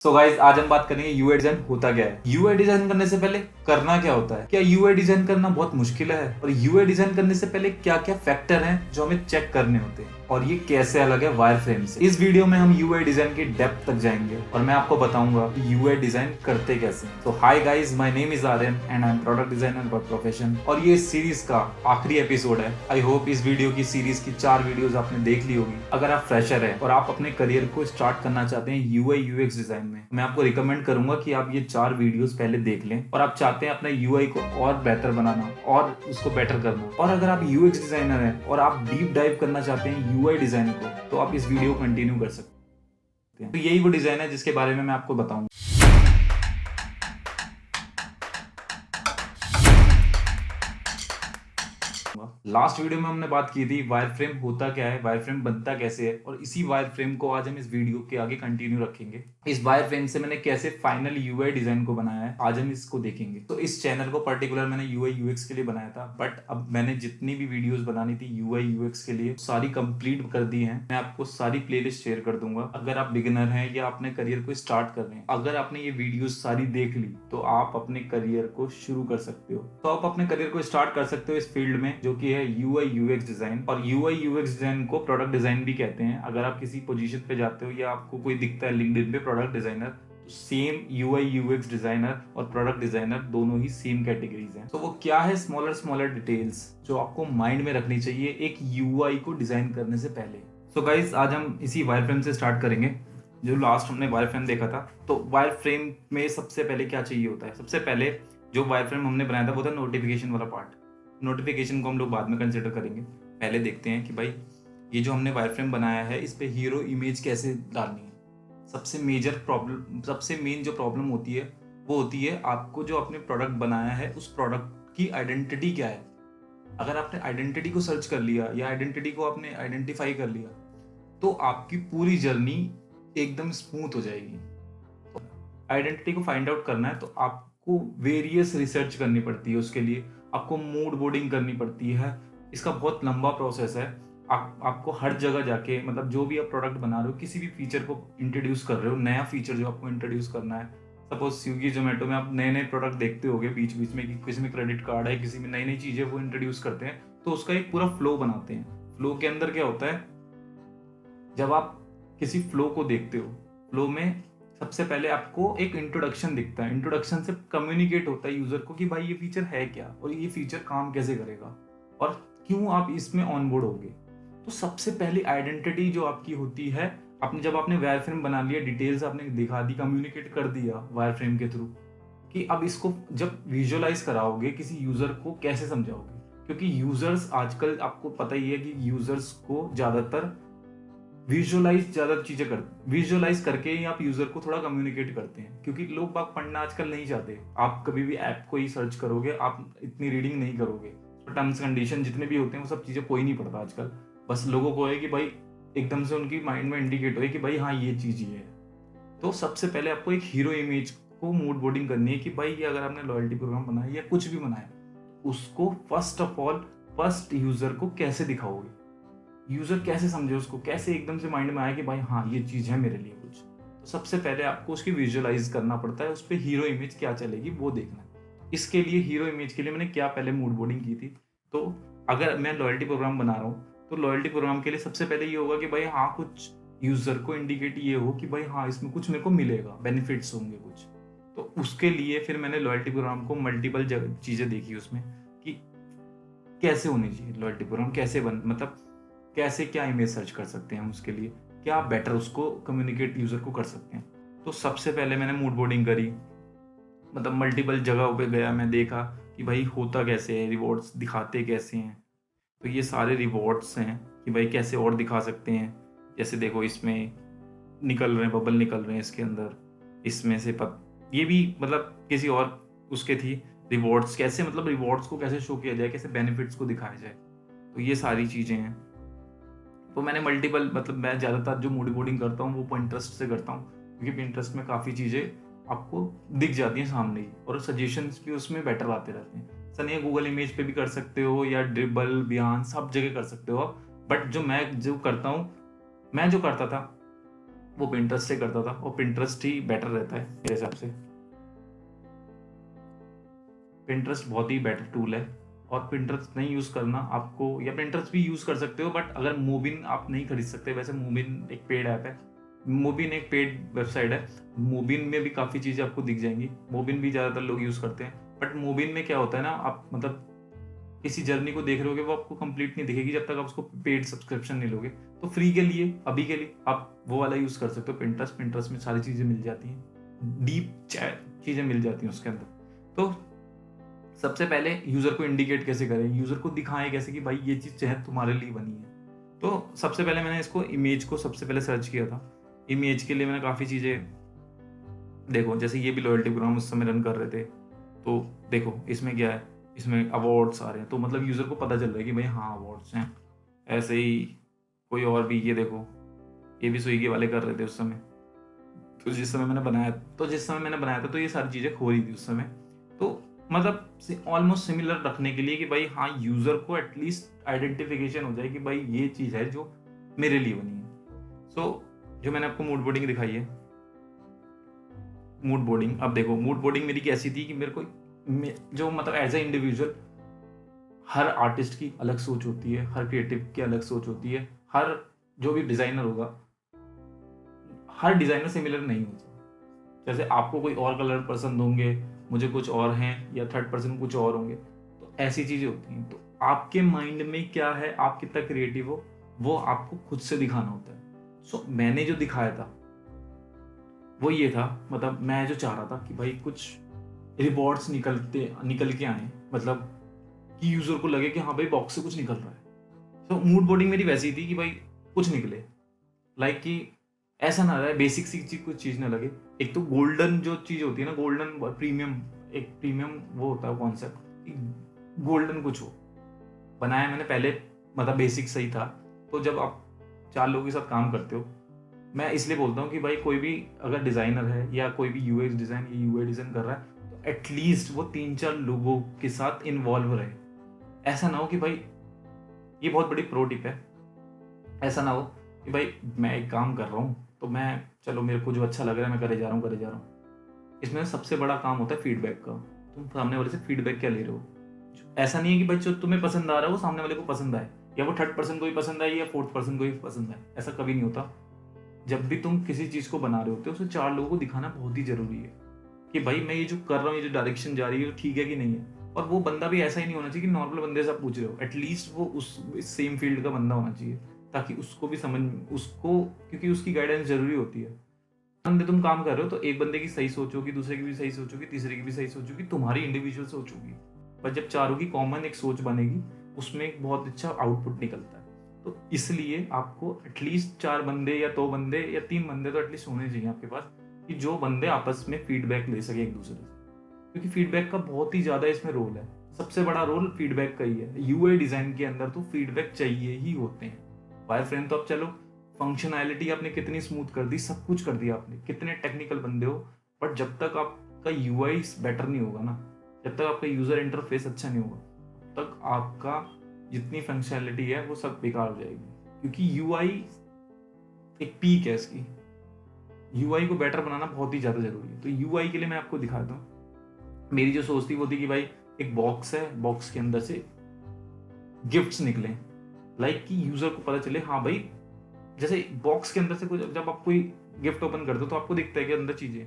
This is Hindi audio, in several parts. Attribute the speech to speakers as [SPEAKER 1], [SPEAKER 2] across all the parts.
[SPEAKER 1] सो गाइज आज हम बात करेंगे यूआई डिजाइन होता क्या है। यूआई डिजाइन करने से पहले करना क्या होता है, क्या यूआई डिजाइन करना बहुत मुश्किल है, और यूआई डिजाइन करने से पहले क्या क्या फैक्टर हैं जो हमें चेक करने होते हैं, और ये कैसे अलग है वायर फ्रेम से। इस वीडियो में हम यूआई डिजाइन की डेप्थ तक जाएंगे और मैं आपको बताऊंगा कि यूआई डिजाइन करते कैसे। तो hi guys, my name is Aryan and I am product designer by profession, और ये इस सीरीज का आखिरी एपिसोड है। आई होप इस वीडियो की सीरीज की 4 वीडियोस आपने देख ली होगी। अगर आप फ्रेशर है और आप अपने करियर को स्टार्ट करना चाहते हैं यूआई यूएक्स डिजाइन में, मैं आपको रिकमेंड करूंगा कि आप ये 4 वीडियोस पहले देख लें। और आप चाहते हैं अपने यूआई को और बेहतर बनाना और उसको बेटर करना, और अगर आप यूएक्स डिजाइनर हैं और आप डीप डाइव करना चाहते हैं यूआई डिजाइन को, तो आप इस वीडियो को कंटिन्यू कर सकते हैं। तो यही वो डिजाइन है जिसके बारे में मैं आपको बताऊंगा। लास्ट वीडियो में हमने बात की थी वायर फ्रेम होता क्या है, वायर फ्रेम बनता कैसे है, और इसी वायर फ्रेम को आज हम इस वीडियो के आगे कंटिन्यू रखेंगे। इस वायर फ्रेम से मैंने कैसे फाइनल यूआई डिजाइन को बनाया है, आज हम इसको देखेंगे। तो इस चैनल को पर्टिकुलर मैंने यूआई यूएक्स के लिए बनाया था, बट अब मैंने जितनी भी वीडियोस बनानी थी यूआई यूएक्स के लिए सारी कंप्लीट कर दी है। मैं आपको सारी प्लेलिस्ट शेयर कर दूंगा। अगर आप बिगिनर हैं या अपने करियर को स्टार्ट कर रहे हैं, अगर आपने ये वीडियोस सारी देख ली तो आप अपने करियर को शुरू कर सकते हो। तो आप अपने करियर को स्टार्ट कर सकते हो इस फील्ड में, जो कि है यूआई यूएक्स डिजाइन। और यूआई यूएक्स डिजाइन को प्रोडक्ट डिजाइन भी कहते हैं। अगर आप किसी पोजीशन पे जाते हो या आपको कोई दिखता है लिंक्डइन पे प्रोडक्ट डिजाइनर, तो सेम यूआई यूएक्स डिजाइनर और प्रोडक्ट डिजाइनर दोनों ही सेम कैटेगरीज हैं। तो वो क्या है, स्मॉलर स्मॉलर डिटेल्स जो आपको माइंड में रखनी चाहिए एक यूआई को डिजाइन करने से पहले। सो गाइस, आज हम इसी वायर फ्रेम से स्टार्ट करेंगे। जो लास्ट हमने वायर फ्रेम देखा था, तो वायर फ्रेम में सबसे पहले क्या चाहिए होता है। सबसे पहले जो वायर फ्रेम हमने बनाया था वो था नोटिफिकेशन वाला पार्ट। नोटिफिकेशन को हम लोग बाद में कंसिडर करेंगे। पहले देखते हैं कि भाई ये जो हमने वायर फ्रेम बनाया है इस पे हीरो इमेज कैसे डालनी है। सबसे मेन जो प्रॉब्लम होती है वो होती है आपको जो आपने प्रोडक्ट बनाया है उस प्रोडक्ट की आइडेंटिटी क्या है। अगर आपने आइडेंटिटी को सर्च कर लिया या आइडेंटिटी को आपने आइडेंटिफाई कर लिया, तो आपकी पूरी जर्नी एकदम स्मूथ हो जाएगी। आइडेंटिटी को फाइंड आउट करना है तो आपको वेरियस रिसर्च करनी पड़ती है। उसके लिए आपको मूड बोर्डिंग करनी पड़ती है। इसका बहुत लंबा प्रोसेस है। आपको हर जगह जाके, मतलब जो भी आप प्रोडक्ट बना रहे हो, किसी भी फीचर को इंट्रोड्यूस कर रहे हो, नया फीचर जो आपको इंट्रोड्यूस करना है। सपोज स्विगी जोमेटो में आप नए नए प्रोडक्ट देखते होगे बीच बीच में कि किसी में क्रेडिट कार्ड है, किसी में नई नई चीजें वो इंट्रोड्यूस करते हैं, तो उसका एक पूरा फ्लो बनाते हैं। फ्लो के अंदर क्या होता है, जब आप किसी फ्लो को देखते हो, फ्लो में सबसे पहले आपको एक इंट्रोडक्शन दिखता है। इंट्रोडक्शन से कम्युनिकेट होता है यूजर को कि भाई ये फीचर है क्या और ये फीचर काम कैसे करेगा और क्यों आप इसमें ऑनबोर्ड होगे। तो सबसे पहली आइडेंटिटी जो आपकी होती है, जब आपने वायर फ्रेम बना लिया, डिटेल्स आपने दिखा दी, कम्युनिकेट कर दिया वायर फ्रेम के थ्रू, कि अब इसको जब विजुअलाइज कराओगे किसी यूजर को कैसे समझाओगे। क्योंकि यूजर्स आजकल आपको पता ही है कि यूजर्स को ज्यादातर विजुअलाइज करके ही आप यूजर को थोड़ा कम्युनिकेट करते हैं। क्योंकि लोग बाग पढ़ना आजकल नहीं चाहते। आप कभी भी ऐप को ही सर्च करोगे, आप इतनी रीडिंग नहीं करोगे। तो टर्म्स कंडीशन जितने भी होते हैं वो सब चीजें कोई नहीं पढ़ता आजकल। बस लोगों को है कि भाई एकदम से उनकी माइंड में इंडिकेट हो कि भाई हाँ ये चीज ये है। तो सबसे पहले आपको एक हीरो इमेज को मूड बोर्डिंग करनी है कि भाई ये अगर आपने लॉयल्टी प्रोग्राम बनाया या कुछ भी बनाया, उसको first of all first user को कैसे दिखाओगे, यूजर कैसे समझे उसको, कैसे एकदम से माइंड में आया कि भाई हाँ ये चीज है मेरे लिए कुछ। तो सबसे पहले आपको उसकी विजुअलाइज करना पड़ता है, उस पर हीरो इमेज क्या चलेगी वो देखना है। इसके लिए हीरो इमेज के लिए मैंने क्या पहले मूड बोर्डिंग की थी। तो अगर मैं लॉयल्टी प्रोग्राम बना रहा हूँ तो लॉयल्टी प्रोग्राम के लिए सबसे पहले ये होगा कि भाई हाँ कुछ यूजर को इंडिकेट ये हो कि भाई हाँ इसमें कुछ मेरे को मिलेगा, बेनिफिट्स होंगे कुछ। तो उसके लिए फिर मैंने लॉयल्टी प्रोग्राम को मल्टीपल चीजें देखी उसमें कि कैसे होनी चाहिए लॉयल्टी प्रोग्राम, कैसे मतलब कैसे क्या इमेज सर्च कर सकते हैं हम, उसके लिए क्या बेटर उसको कम्युनिकेट यूजर को कर सकते हैं। तो सबसे पहले मैंने मूड बोर्डिंग करी, मतलब मल्टीपल जगह पे गया, मैं देखा कि भाई होता कैसे है, रिवॉर्ड्स दिखाते कैसे हैं। तो ये सारे रिवॉर्ड्स हैं कि भाई कैसे और दिखा सकते हैं। जैसे देखो इसमें निकल रहे हैं, बबल निकल रहे हैं इसके अंदर, इसमें से ये भी मतलब किसी और उसके थी रिवॉर्ड्स, कैसे मतलब रिवॉर्ड्स को कैसे शो किया जाए, कैसे बेनिफिट्स को दिखाया जाए। तो ये सारी चीजें हैं। तो मैंने मल्टीपल, मतलब मैं ज़्यादातर जो मूड बोर्डिंग करता हूँ वो पिंटरेस्ट से करता हूँ, क्योंकि पिंटरेस्ट में काफ़ी चीज़ें आपको दिख जाती हैं सामने ही, और सजेशंस भी उसमें बेटर आते रहते हैं। सर ये गूगल इमेज पे भी कर सकते हो या ड्रिबल बियॉन्ड सब जगह कर सकते हो आप। बट जो मैं जो करता हूँ, मैं जो करता था वो पिंटरेस्ट से करता था, और पिंटरेस्ट ही बेटर रहता है मेरे हिसाब से। पिंटरेस्ट बहुत ही बेटर टूल है, और पिंटरेस्ट नहीं यूज़ करना आपको, या पिंटरेस्ट भी यूज़ कर सकते हो, बट अगर मोबिन आप नहीं खरीद सकते, वैसे मोबिन एक पेड ऐप है, मोबिन एक पेड वेबसाइट है, मोबिन में भी काफ़ी चीज़ें आपको दिख जाएंगी, मोबिन भी ज़्यादातर लोग यूज़ करते हैं। बट मोबिन में क्या होता है ना, आप मतलब किसी जर्नी को देख रहे होगे वो आपको कंप्लीट नहीं दिखेगी जब तक आप उसको पेड सब्सक्रिप्शन नहीं लोगे। तो फ्री के लिए अभी के लिए आप वो वाला यूज़ कर सकते हो पिंटरेस्ट। पिंटरेस्ट में सारी चीज़ें मिल जाती हैं, डीप चीज़ें मिल जाती हैं उसके अंदर। तो सबसे पहले यूज़र को इंडिकेट कैसे करें, यूज़र को दिखाएं कैसे कि भाई ये चीज़ चाहे तुम्हारे लिए बनी है। तो सबसे पहले मैंने इसको इमेज को सबसे पहले सर्च किया था। इमेज के लिए मैंने काफ़ी चीज़ें, देखो जैसे ये भी लॉयल्टी प्रोग्राम उस समय रन कर रहे थे, तो देखो इसमें क्या है, इसमें अवार्ड्स आ रहे हैं, तो मतलब यूज़र को पता चल रहा है कि भाई हाँ अवार्ड्स हैं। ऐसे ही कोई और भी, ये देखो ये भी स्विगी वाले कर रहे थे उस समय, तो जिस समय मैंने बनाया था तो ये सारी चीज़ें हो रही थी उस समय। तो मतलब ऑलमोस्ट सिमिलर रखने के लिए कि भाई हाँ यूज़र को एटलीस्ट आइडेंटिफिकेशन हो जाए कि भाई ये चीज़ है जो मेरे लिए बनी है। सो जो मैंने आपको मूड बोर्डिंग दिखाई है, मूड बोर्डिंग, अब देखो मूड बोर्डिंग मेरी कैसी थी कि मेरे को जो मतलब एज ए इंडिविजुअल, हर आर्टिस्ट की अलग सोच होती है, हर क्रिएटिव की अलग सोच होती है, हर जो भी डिजाइनर होगा, हर डिजाइनर सिमिलर नहीं होता। जैसे आपको कोई और कलर पसंद होंगे, मुझे कुछ और हैं, या थर्ड पर्सन कुछ और होंगे, तो ऐसी चीजें होती हैं। तो आपके माइंड में क्या है, आप कितना क्रिएटिव हो, वो आपको खुद से दिखाना होता है। सो मैंने जो दिखाया था वो ये था, मतलब मैं जो चाह रहा था कि भाई कुछ रिवॉर्ड्स निकल के आए, मतलब कि यूजर को लगे कि हाँ भाई बॉक्स से कुछ निकल रहा है। तो मूड बोर्डिंग मेरी वैसी थी कि भाई कुछ निकले, लाइक कि ऐसा ना रहे बेसिक सी चीज कुछ चीज ना लगे। एक तो गोल्डन जो चीज होती है ना, गोल्डन प्रीमियम, एक प्रीमियम वो होता है कॉन्सेप्ट, गोल्डन कुछ हो बनाया मैंने पहले, मतलब बेसिक सही था। तो जब आप 4 लोगों के साथ काम करते हो, मैं इसलिए बोलता हूँ कि भाई कोई भी अगर डिजाइनर है या कोई भी यूएक्स डिजाइन या यूआई डिजाइन कर रहा है, तो एटलीस्ट वो 3-4 लोगों के साथ इन्वॉल्व रहे। ऐसा ना हो कि भाई, ये बहुत बड़ी प्रो टिप है, ऐसा ना हो कि भाई मैं एक काम कर रहा हूँ तो मैं, चलो मेरे को जो अच्छा लग रहा है मैं करे जा रहा हूँ। इसमें सबसे बड़ा काम होता है फीडबैक का। तुम सामने वाले से फीडबैक क्या ले रहे हो। ऐसा नहीं है कि भाई जो तुम्हें पसंद आ रहा है वो सामने वाले को पसंद आए, या वो थर्ड पर्सन को ही पसंद आए, या फोर्थ पर्सन को ही पसंद आए, ऐसा कभी नहीं होता। जब भी तुम किसी चीज को बना रहे होते हो, उसे 4 लोगों को दिखाना बहुत ही जरूरी है कि भाई मैं ये जो कर रहा हूँ, ये जो डायरेक्शन जा रही है ठीक है कि नहीं है। और वो बंदा भी ऐसा ही नहीं होना चाहिए कि नॉर्मल बंदे से आप पूछ रहे हो, एटलीस्ट वो उस सेम फील्ड का बंदा होना चाहिए, ताकि उसको भी समझ, उसको, क्योंकि उसकी गाइडेंस जरूरी होती है। बंदे तुम काम कर रहे हो तो एक बंदे की सही सोच होगी, दूसरे की भी सही सोच होगी, तीसरे की भी सही सोच होगी, तुम्हारी इंडिविजुअल सोच होगी। पर जब चारों की कॉमन एक सोच बनेगी, उसमें एक बहुत अच्छा आउटपुट निकलता है। तो इसलिए आपको एटलीस्ट 4 बंदे या 2 बंदे या 3 बंदे तो एटलीस्ट होने चाहिए आपके पास, कि जो बंदे आपस में फीडबैक ले सके एक दूसरे से, क्योंकि फीडबैक का बहुत ही ज्यादा इसमें रोल है। सबसे बड़ा रोल फीडबैक का ही है। यूआई डिजाइन के अंदर तो फीडबैक चाहिए ही होते हैं। वायर फ्रेम तो अब चलो फंक्शनैलिटी आपने कितनी स्मूथ कर दी, सब कुछ कर दिया आपने, कितने टेक्निकल बंदे हो, बट जब तक आपका यूआई बेटर नहीं होगा ना, जब तक आपका यूजर इंटरफेस अच्छा नहीं होगा, तब तक आपका जितनी फंक्शनैलिटी है वो सब बेकार हो जाएगी। क्योंकि यूआई एक पीक है इसकी, यूआई को बेटर बनाना बहुत ही ज्यादा जरूरी है। तो यूआई के लिए मैं आपको दिखाता हूँ। मेरी जो सोच थी वो थी कि भाई एक बॉक्स है, बॉक्स के अंदर से गिफ्ट्स निकले, लाइक कि यूजर को पता चले हाँ भाई, जैसे बॉक्स के अंदर से कुछ, जब आप कोई गिफ्ट ओपन करते हो तो आपको दिखता है कि अंदर चीजें,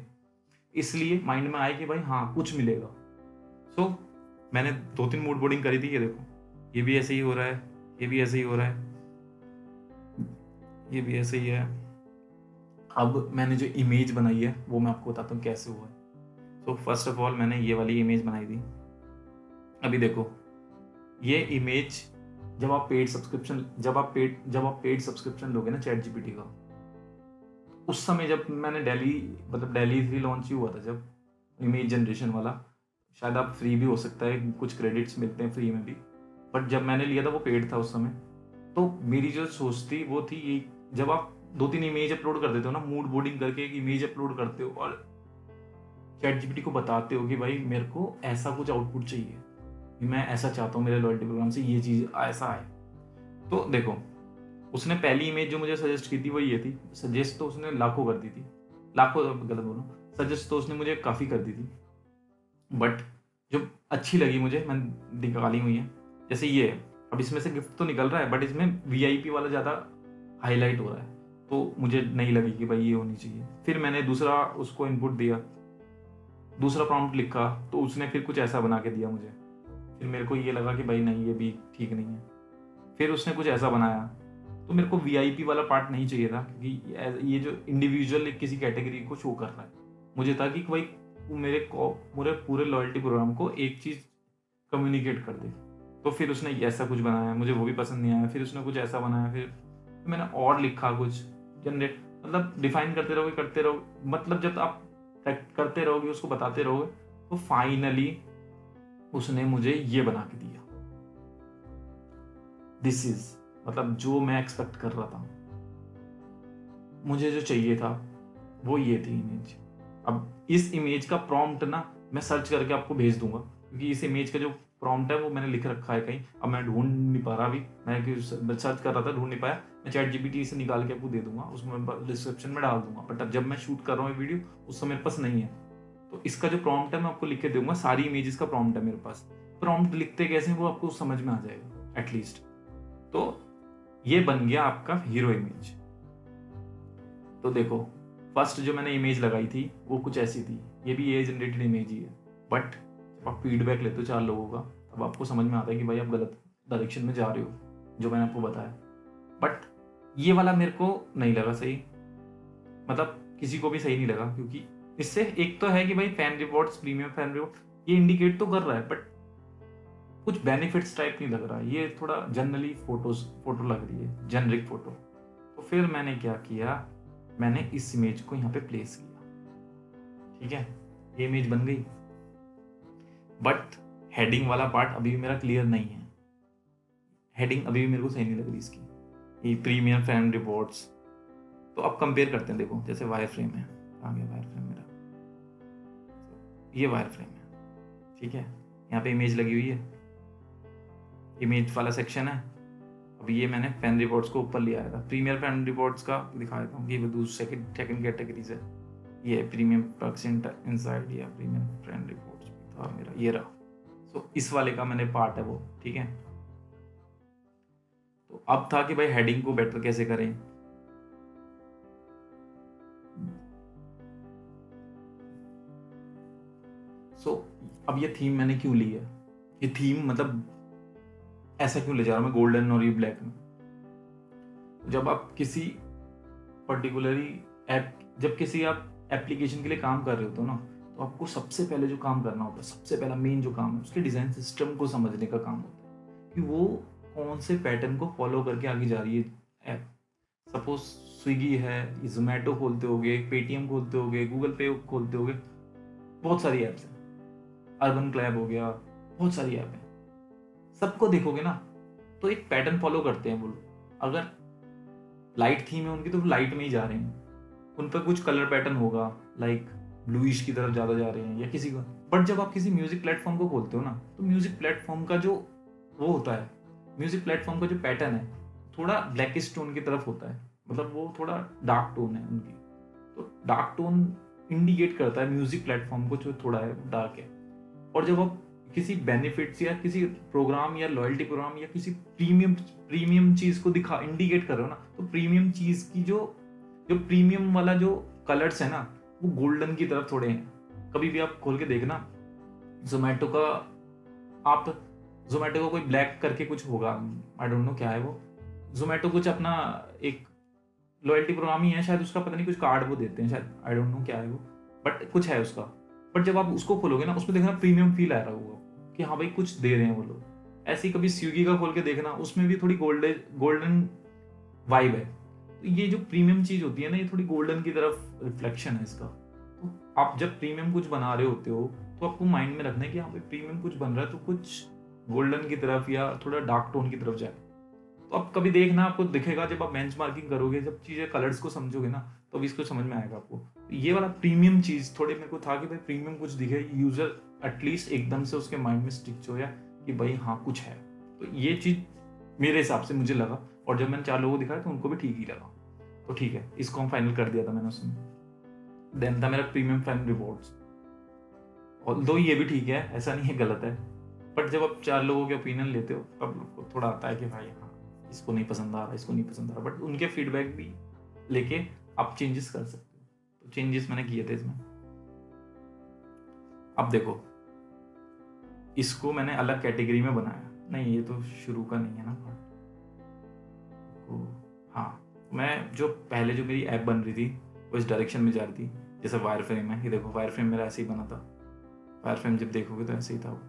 [SPEAKER 1] इसलिए माइंड में आए कि भाई हाँ कुछ मिलेगा। सो मैंने 2-3 मूड बोर्डिंग करी थी, ये देखो ये भी ऐसे ही हो रहा है, ये भी ऐसे ही हो रहा है, ये भी ऐसे ही है। अब मैंने जो इमेज बनाई है वो मैं आपको बताता हूँ कैसे हुआ है। तो फर्स्ट ऑफ ऑल मैंने ये वाली इमेज बनाई थी। अभी देखो ये इमेज, जब आप पेड सब्सक्रिप्शन लोगे ना चैट जीपीटी का, उस समय जब मैंने दिल्ली ही लॉन्च ही हुआ था, जब इमेज जनरेशन वाला, शायद आप फ्री भी हो सकता है, कुछ क्रेडिट्स मिलते हैं फ्री में भी, बट जब मैंने लिया था वो पेड था उस समय। तो मेरी जो सोच थी वो थी ये, जब आप 2-3 इमेज अपलोड कर देते हो ना, मूड बोर्डिंग करके एक इमेज अपलोड करते हो और चैट जीपीटी को बताते हो कि भाई मेरे को ऐसा कुछ आउटपुट चाहिए, मैं ऐसा चाहता हूँ मेरे लॉयल्टी प्रोग्राम से ये चीज ऐसा है। तो देखो उसने पहली इमेज जो मुझे सजेस्ट की थी वो ये थी। सजेस्ट तो उसने लाखों कर दी थी, लाखों गलत बोलूँ, सजेस्ट तो उसने मुझे काफ़ी कर दी थी, बट जो अच्छी लगी मुझे मैंने निकाली हुई है। जैसे ये अब इसमें से गिफ्ट तो निकल रहा है बट इसमें वीआईपी वाला ज़्यादा हाईलाइट हो रहा है, तो मुझे नहीं लगी कि भाई ये होनी चाहिए। फिर मैंने दूसरा उसको इनपुट दिया, दूसरा प्रॉम्प्ट लिखा, तो उसने फिर कुछ ऐसा बना के दिया मुझे। फिर मेरे को ये लगा कि भाई नहीं, ये भी ठीक नहीं है। फिर उसने कुछ ऐसा बनाया, तो मेरे को वीआईपी वाला पार्ट नहीं चाहिए था, क्योंकि ये जो इंडिविजुअल किसी कैटेगरी को शो कर रहा है, मुझे था कि भाई मेरे पूरे लॉयल्टी प्रोग्राम को एक चीज़ कम्युनिकेट कर दे। तो फिर उसने ऐसा कुछ बनाया, मुझे वो भी पसंद नहीं आया। फिर उसने कुछ ऐसा बनाया, फिर मैंने और लिखा कुछ जनरेट, मतलब डिफाइन करते रहोगे, मतलब जब आप करते रहोगे, उसको बताते रहोगे, तो फाइनली उसने मुझे ये बना के दिया। दिस इज, मतलब जो मैं एक्सपेक्ट कर रहा था, मुझे जो चाहिए था वो ये थी इमेज। अब इस इमेज का प्रॉम्प्ट ना मैं सर्च करके आपको भेज दूंगा, क्योंकि इस इमेज का जो प्रॉम्प्ट है वो मैंने लिख रखा है कहीं, अब मैं ढूंढ नहीं पा रहा। अभी मैं सर्च कर रहा था, ढूंढ नहीं पाया। मैं चैट जीपीटी से निकाल के आपको दे दूंगा, उसमें डिस्क्रिप्शन में डाल दूंगा, बट अब जब मैं शूट कर रहा हूँ वीडियो उस समय मेरे पास नहीं है। तो इसका जो प्रॉम्प्ट है मैं आपको लिख के दूंगा, सारी इमेजेस का प्रॉम्प्ट है मेरे पास। प्रॉम्प्ट लिखते कैसे हैं वो आपको समझ में आ जाएगा एटलीस्ट। तो ये बन गया आपका हीरो इमेज। तो देखो, फर्स्ट जो मैंने इमेज लगाई थी वो कुछ ऐसी थी, ये भी ए जनरेटेड इमेज ही है, बट जब आप फीडबैक लेते हो 4 लोगों का, तब आपको समझ में आता है कि भाई आप गलत डायरेक्शन में जा रहे हो, जो मैंने आपको बताया। बट ये वाला मेरे को नहीं लगा सही, मतलब किसी को भी सही नहीं लगा, क्योंकि इससे एक तो है कि भाई fan rewards, premium fan reward ये इंडिकेट तो कर रहा है, बट कुछ बेनिफिट्स टाइप नहीं लग रहा है। ये थोड़ा जनरली फोटो लग रही है, जेनरिक फोटो। तो फिर मैंने क्या किया, मैंने इस इमेज को यहाँ पे प्लेस किया, ठीक है, ये इमेज बन गई। बट हेडिंग वाला पार्ट अभी भी मेरा क्लियर नहीं है, हेडिंग अभी भी मेरे को सही नहीं लग रही इसकी, ये प्रीमियम फैन रिवॉर्ड्स। तो अब कंपेयर करते हैं, देखो जैसे वायर फ्रेम है, आ गया वायर फ्रेम मेरा, ये वायर फ्रेम है, ठीक है, यहाँ पे इमेज लगी हुई है, इमेज वाला सेक्शन है। अभी ये मैंने फैन रिपोर्ट्स को ऊपर ले आया था, प्रीमियर फैन रिपोर्ट्स का दिखा देता हूँ, ये सेकंड कैटेगरीज है, ये प्रीमियम पर्क्स इनसाइड या प्रीमियम फैन रिपोर्ट्स था मेरा, ये रहा। तो इस वाले का मैंने पार्ट है वो, ठीक है। तो अब था कि भाई हेडिंग को बेटर कैसे करें। अब ये थीम मैंने क्यों ली है, ये थीम मतलब ऐसा क्यों ले जा रहा हूं मैं गोल्डन और ये ब्लैक में। जब आप किसी पर्टिकुलरली जब किसी आप एप्लीकेशन के लिए काम कर रहे होते हो ना, तो आपको सबसे पहले जो काम करना होता है, सबसे पहला मेन जो काम है, उसके डिजाइन सिस्टम को समझने का काम होता है कि वो कौन से पैटर्न को फॉलो करके आगे जा रही है ऐप। सपोज स्विगी है, जोमेटो खोलते होगे, पेटीएम खोलते होगे, गूगल पे खोलते होगे, बहुत सारी ऐप्स हैं, अर्बन क्लैब हो गया, बहुत सारी ऐप है। सबको देखोगे ना तो एक पैटर्न फॉलो करते हैं वो लोग। अगर लाइट थीम है उनकी तो लाइट में ही जा रहे हैं, उन पर कुछ कलर पैटर्न होगा, लाइक ब्लूइश की तरफ ज्यादा जा रहे हैं या किसी का। बट जब आप किसी म्यूजिक प्लेटफॉर्म को खोलते हो ना, तो म्यूजिक प्लेटफॉर्म का जो वो होता है, म्यूजिक प्लेटफॉर्म का जो पैटर्न है थोड़ा ब्लैकिश टोन की तरफ होता है, मतलब वो थोड़ा डार्क टोन है उनकी। तो डार्क टोन इंडिकेट करता है म्यूजिक प्लेटफॉर्म को जो थोड़ा है डार्क है। और जब आप किसी बेनिफिट्स या किसी प्रोग्राम या लॉयल्टी प्रोग्राम या किसी प्रीमियम चीज को दिखा इंडिकेट कर रहे हो ना, तो प्रीमियम चीज की जो जो प्रीमियम वाला जो कलर्स है ना, वो गोल्डन की तरफ थोड़े हैं। कभी भी आप खोल के देखना जोमेटो का, आप जोमेटो का कोई ब्लैक करके कुछ होगा, आई डोंट नो क्या है वो, जोमेटो कुछ अपना एक लॉयल्टी प्रोग्राम ही है शायद, उसका पता नहीं कुछ कार्ड वो देते हैं शायद, आई डोंट नो क्या है वो, बट कुछ है उसका। बट जब आप उसको खोलोगे ना, उसमें देखना प्रीमियम फील आ रहा होगा कि हाँ भाई कुछ दे रहे हैं वो लोग। ऐसे ही कभी स्विगी का खोल के देखना, उसमें भी थोड़ी गोल्डन वाइब है। तो ये जो प्रीमियम चीज होती है ना, ये थोड़ी गोल्डन की तरफ रिफ्लेक्शन है इसका। तो आप जब प्रीमियम कुछ बना रहे होते हो तो आपको माइंड में रखना है कि हाँ भाई प्रीमियम कुछ बन रहा है तो कुछ गोल्डन की तरफ या थोड़ा डार्क टोन की तरफ जाए। तो आप कभी देखना, आपको दिखेगा जब आप बेंचमार्किंग करोगे, जब चीजें कलर्स को समझोगे ना, तो अभी इसको समझ में आएगा आपको। तो ये वाला प्रीमियम चीज थोड़े मेरे को था कि भाई प्रीमियम कुछ दिखे, यूजर एटलीस्ट एकदम से उसके माइंड में स्टिक हो जाए कि भाई हाँ कुछ है। तो ये चीज मेरे हिसाब से मुझे लगा। और जब मैंने 4 लोगों को दिखाया तो उनको भी ठीक ही लगा, तो ठीक है, इसको हम फाइनल कर दिया था मैंने उसमें। देन था मेरा प्रीमियम फैन रिवॉर्ड्स, और दो ये भी ठीक है, ऐसा नहीं है गलत है, बट जब आप 4 लोगों के ओपिनियन लेते हो तब आपको थोड़ा आता है कि भाई हाँ इसको नहीं पसंद आ रहा, इसको नहीं पसंद आ रहा, बट उनके फीडबैक भी लेके आप चेंजेस कर सकते हो। तो चेंजेस मैंने किए थे इसमें। अब देखो, इसको मैंने अलग कैटेगरी में बनाया, नहीं ये तो शुरू का नहीं है ना पार्ट। हाँ, मैं जो पहले जो मेरी ऐप बन रही थी वो इस डायरेक्शन में जा रही थी, जैसे वायर फ्रेम है, ये देखो वायर फ्रेम मेरा ऐसे ही बना था। वायर फ्रेम जब देखोगे तो ऐसे ही था वो,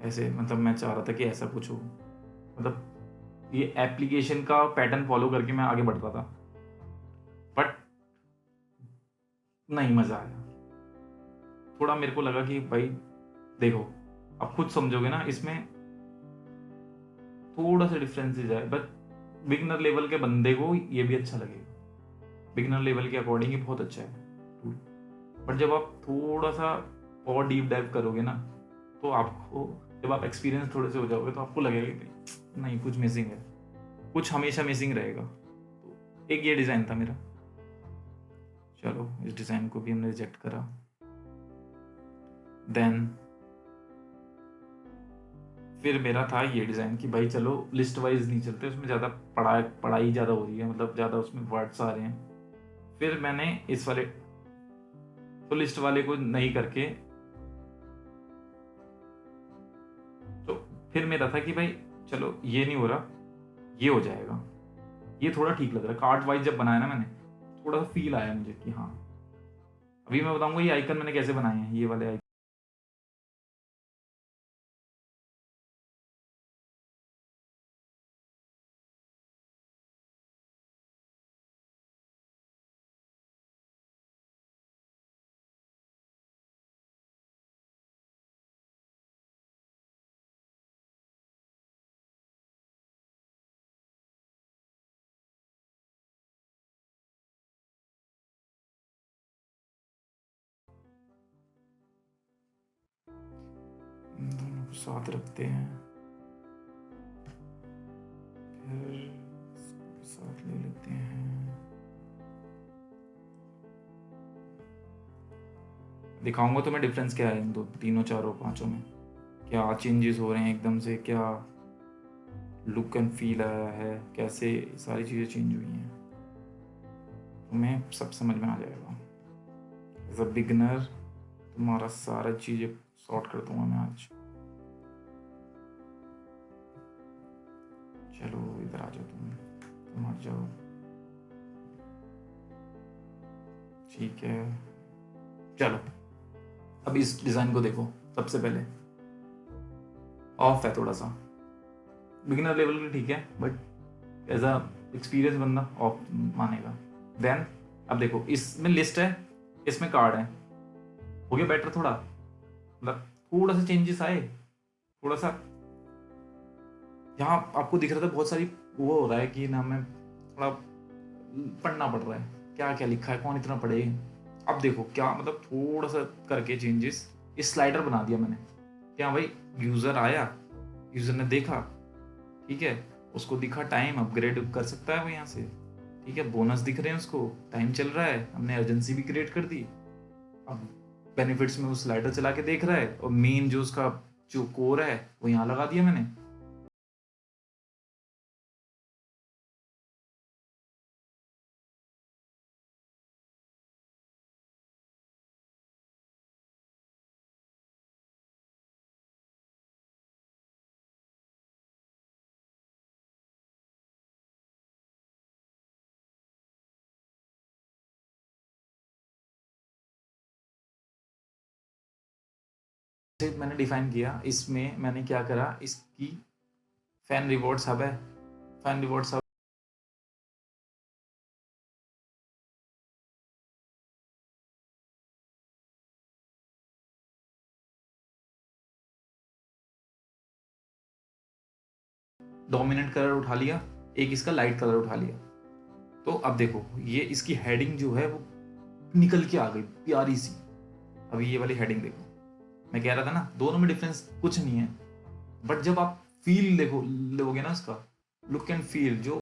[SPEAKER 1] ऐसे, मतलब मैं चाह रहा था कि ऐसा कुछ हो, मतलब ये एप्लीकेशन का पैटर्न फॉलो करके मैं आगे बढ़ रहा था, बट नहीं मजा आया। थोड़ा मेरे को लगा कि भाई देखो, आप खुद समझोगे ना, इसमें थोड़ा सा डिफरेंसेस है, बट बिगनर लेवल के बंदे को ये भी अच्छा लगेगा, बिगनर लेवल के अकॉर्डिंग ये बहुत अच्छा है। बट जब आप थोड़ा सा और डीप डाइव करोगे ना, तो आपको, जब आप एक्सपीरियंस थोड़े से हो जाओगे तो आपको लगेगा कि नहीं कुछ मिसिंग है, कुछ हमेशा मिसिंग रहेगा। तो एक ये डिज़ाइन था मेरा, चलो इस डिज़ाइन को भी हमने रिजेक्ट करा। देन फिर मेरा था ये डिज़ाइन कि भाई चलो लिस्ट वाइज नहीं चलते, उसमें ज़्यादा पढ़ाई ज़्यादा हो रही है, मतलब ज़्यादा उसमें वर्ड्स आ रहे हैं। फिर मैंने इस वाले तो लिस्ट वाले को नहीं करके, तो फिर मेरा था कि भाई चलो ये नहीं हो रहा, ये हो जाएगा, ये थोड़ा ठीक लग रहा है। कार्ड वाइज जब बनाया ना मैंने, थोड़ा सा फील आया मुझे कि हाँ, अभी मैं बताऊंगा ये आइकन मैंने कैसे बनाए हैं, ये वाले आइकन। दोनों को साथ रखते हैं, फिर इसको साथ ले लेते हैं। दिखाऊंगा तो मैं डिफरेंस क्या है इन दो तीनों चारों पांचों में, क्या चेंजेस हो रहे हैं एकदम से, क्या लुक एंड फील आया है, कैसे सारी चीज़ें चेंज हुई हैं, तुम्हें सब समझ में आ जाएगा। एज अ बिगनर तुम्हारा सारा चीज़ें सॉर्ट कर दूंगा मैं आज। चलो इधर आ जाओ, तुम हट जाओ, ठीक है। चलो अब इस डिज़ाइन को देखो, सबसे पहले ऑफ है थोड़ा सा, बिगिनर लेवल के ठीक है, बट एज अ एक्सपीरियंस बंदा ऑफ मानेगा। देन अब देखो, इसमें लिस्ट है, इसमें कार्ड है, हो गया बेटर थोड़ा, मतलब थोड़ा सा चेंजेस आए, थोड़ा सा यहाँ आपको दिख रहा था बहुत सारी वो हो रहा है कि ना, मैं थोड़ा पढ़ना पड़ रहा है, क्या क्या लिखा है, कौन इतना पढ़े। अब देखो क्या, मतलब थोड़ा सा करके चेंजेस, इस स्लाइडर बना दिया मैंने, क्या भाई यूजर आया, यूजर ने देखा, ठीक है, उसको दिखा टाइम, अपग्रेड कर सकता है वो यहाँ से, ठीक है, बोनस दिख रहे हैं उसको, टाइम चल रहा है, हमने अर्जेंसी भी क्रिएट कर दी। अब बेनिफिट्स में वो स्लाइडर चला के देख रहा है, और मेन जो उसका जो कोर है वो यहाँ लगा दिया मैंने। मैंने डिफाइन किया, इसमें मैंने क्या करा, इसकी फैन रिवॉर्ड सब है, फैन रिवॉर्ड सब 2 मिनट कलर उठा लिया, एक इसका लाइट कलर उठा लिया। तो अब देखो ये इसकी हेडिंग जो है वो निकल के आ गई प्यारी सी। अभी ये वाली हेडिंग देखो, मैं कह रहा था ना दोनों में डिफरेंस कुछ नहीं है, बट जब आप फील देखो लोगे ना उसका, लुक एंड फील जो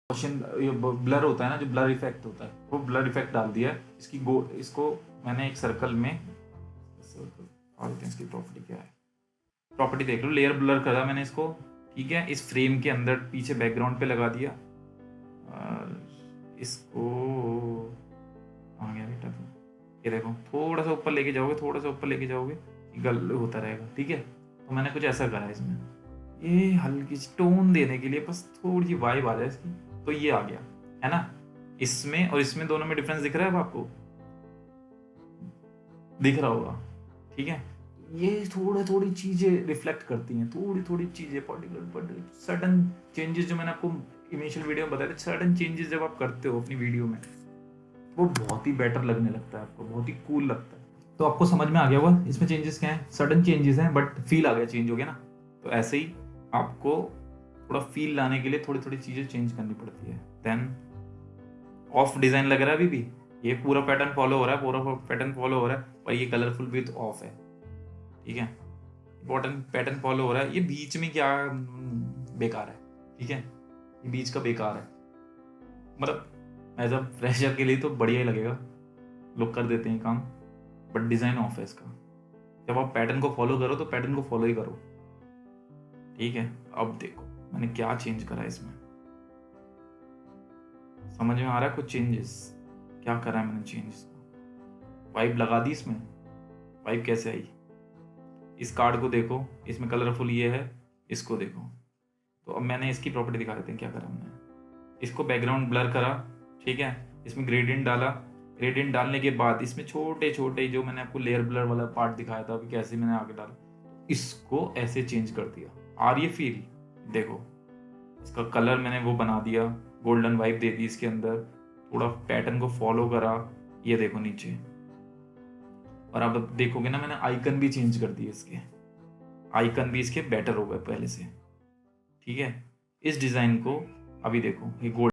[SPEAKER 1] ये ब्लर होता है ना, जो ब्लर इफेक्ट होता है, वो ब्लर इफेक्ट डाल दिया है। इसको मैंने एक सर्कल में इसकी प्रॉपर्टी क्या है, प्रॉपर्टी देख लो, लेयर ब्लर करा मैंने इसको, ठीक है। इस फ्रेम के अंदर पीछे बैकग्राउंड पे लगा दिया और इसको आ गया बेटा तो ये देखो, थोड़ा सा ऊपर लेके जाओगे, थोड़ा सा ऊपर लेके जाओगे, गल होता रहेगा, ठीक है। तो मैंने कुछ ऐसा करा है इसमें, ये हल्की सी टोन देने के लिए, बस थोड़ी सी वाइब आ जाए इसकी, तो ये आ गया है ना। इसमें और इसमें दोनों में डिफरेंस दिख रहा है आपको, दिख रहा होगा, ठीक है। ये थोड़ी चीजें रिफ्लेक्ट करती हैं, थोड़ी चीजें, पर्टिकुलर सडन चेंजेस, जो मैंने आपको इनिशियल वीडियो में बताया था, सडन चेंजेस जब आप करते हो अपनी वीडियो में, वो बहुत ही बेटर लगने लगता है आपको, बहुत ही कूल लगता है। तो आपको समझ में आ गया होगा इसमें चेंजेस क्या है, सडन चेंजेस हैं बट फील आ गया, चेंज हो गया ना। तो ऐसे ही आपको थोड़ा फील लाने के लिए थोड़ी चीजें चेंज करनी पड़ती है। देन ऑफ डिजाइन लग रहा है अभी भी, ये पूरा पैटर्न फॉलो हो रहा है, पूरा पैटर्न फॉलो हो रहा है, पर ये कलरफुल विथ ऑफ है, ठीक है। इंपॉर्टेंट पैटर्न फॉलो हो रहा है, ये बीच में क्या बेकार है, ठीक है, ये बीच का बेकार है, मतलब एज अ फ्रेशर के लिए तो बढ़िया ही लगेगा, लोग कर देते हैं काम, बट डिजाइन ऑफ है इसका। जब आप पैटर्न को फॉलो करो तो पैटर्न को फॉलो ही करो, ठीक है। अब देखो मैंने क्या चेंज करा है इसमें, समझ में आ रहा है कुछ चेंजेस, क्या करा है मैंने चेंज, वाइब लगा दी इसमें, वाइब कैसे आई, इस कार्ड को देखो, इसमें कलरफुल ये है, इसको देखो। तो अब मैंने इसकी प्रॉपर्टी दिखा देते हैं क्या करा हमने, इसको बैकग्राउंड ब्लर करा, ठीक है, इसमें ग्रेडियंट डाला, ग्रेडियंट डालने के बाद इसमें छोटे छोटे जो मैंने आपको लेयर ब्लर वाला पार्ट दिखाया था अभी, कैसे मैंने आगे डाला, इसको ऐसे चेंज कर दिया, आ रही है फील, देखो इसका कलर मैंने वो बना दिया, गोल्डन वाइब दे दी इसके अंदर, थोड़ा पैटर्न को फॉलो करा, ये देखो नीचे। और अब देखोगे ना, मैंने आइकन भी चेंज कर दिए इसके, आइकन भी इसके बेटर हो गए पहले से, ठीक है। इस डिजाइन को अभी देखो, ये गोल्ड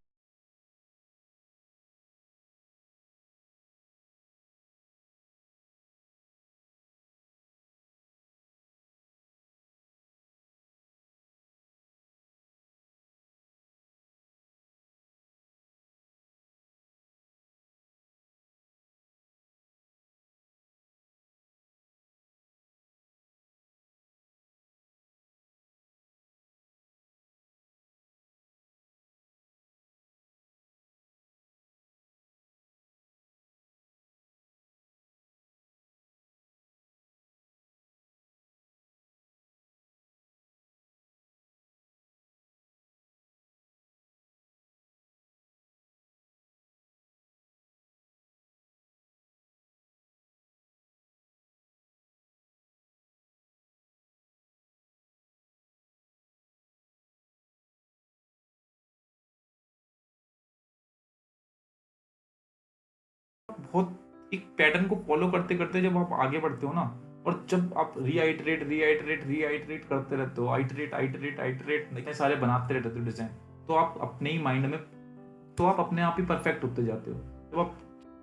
[SPEAKER 1] बहुत एक पैटर्न को फॉलो करते करते जब आप आगे बढ़ते हो ना, और जब आप रीआइटरेट करते रहते हो, आइटरेट इतने सारे बनाते रहते हो डिजाइन, तो आप अपने ही माइंड में, तो आप अपने आप ही परफेक्ट होते जाते हो। जब आप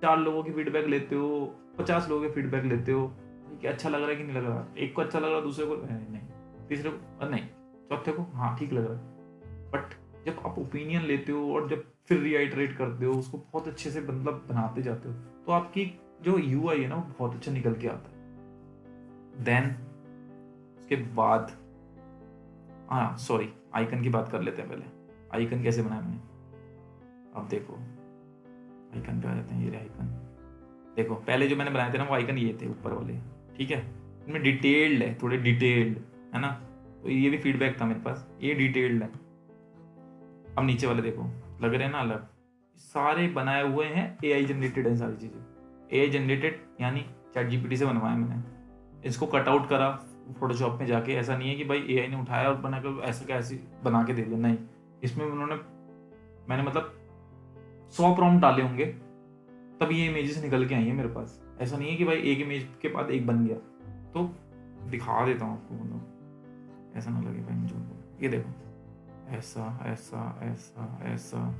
[SPEAKER 1] 4 लोगों की फीडबैक लेते हो, 50 लोगों के फीडबैक लेते हो कि अच्छा लग रहा है कि नहीं लग रहा, एक को अच्छा लग रहा है, दूसरे को नहीं, तीसरे को नहीं, चौथे को हाँ ठीक लग रहा है, बट जब आप ओपिनियन लेते हो और जब फिर रीआइटरेट करते हो, उसको बहुत अच्छे से मतलब बनाते जाते हो, तो आपकी जो यूआई है ना, वो बहुत अच्छा निकल के आता है। देन उसके बाद हाँ सॉरी, आइकन की बात कर लेते हैं पहले, आइकन कैसे बनाया मैंने, अब देखो आइकन पे आ जाते हैं, ये आइकन देखो, पहले जो मैंने बनाए थे ना वो आइकन ये थे ऊपर वाले, ठीक है। इनमें डिटेल्ड है, थोड़े डिटेल्ड है ना, तो ये भी फीडबैक था मेरे पास, ये डिटेल्ड है। अब नीचे वाले देखो, लग रहे हैं ना अलग, सारे बनाए हुए हैं, AI जनरेटेड है सारी चीजें, AI जनरेटेड यानी चैट जीपीटी से बनवाया मैंने, इसको कट आउट करा फोटोशॉप में जाके। ऐसा नहीं है कि भाई AI ने उठाया और बना कर ऐसा कैसे बना के दे दिया, नहीं, इसमें मैंने मतलब 100 प्रॉम्प्ट डाले होंगे तब ये इमेजेस निकल के आई है मेरे पास। ऐसा नहीं है कि भाई एक इमेज के बाद एक बन गया। तो दिखा देता हूँ आपको, मतलब ऐसा ना लगे भाई मुझे, ये देखो, ऐसा ऐसा ऐसा ऐसा,